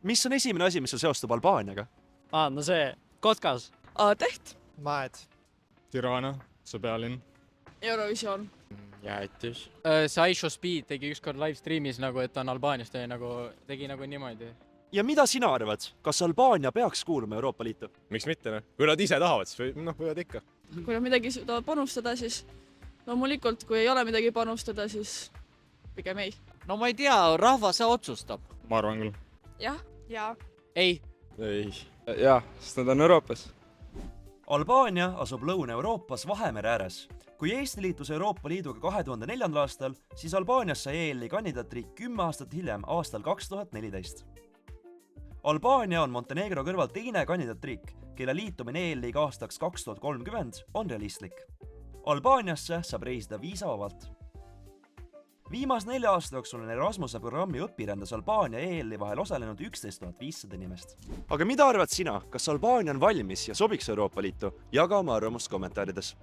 Mis on esimene asi, mis sul seostub Albaaniaga? No see, Kotkas. Teht. Mäed. Tirana, see pealinn. Eurovisioon. Jäätis. See Aisho Speed tegi ükskord live streamis nagu, et on Albaaniast ja nagu tegi nagu niimoodi. Ja mida sina arvad? Kas Albaania peaks kuuluma Euroopa Liitu? Miks mitte, noh? Kui nad ise tahavad, siis võivad ikka. Kui nad midagi suudavad panustada, siis loomulikult, kui ei ole midagi panustada, siis pigem ei. No ma ei tea, rahvas otsustab. Ma arvan küll. Jah. Jaa. Ei. Ei. Jah, sest nad on Euroopas. Albaania asub Lõuna-Euroopas Vahemere ääres. Kui Eesti liitus Euroopa Liiduga 2004. aastal, siis Albaanias sai EL-i kandidaatriik 10 aastat hiljem, aastal 2014. Albaania on Montenegro kõrval teine kandidaatriik, kelle liitumine EL-iga aastaks 2030 on realistlik. Albaaniasse saab reisida viisavabalt. Viimas 4 aasta jooksul on Erasmuse programmi õpirändes Albaania EL-i vahel osalenud 11 500 inimest. Aga mida arvad sina? Kas Albaania on valmis ja sobiks Euroopa Liitu? Jaga oma arvamust kommentaarides.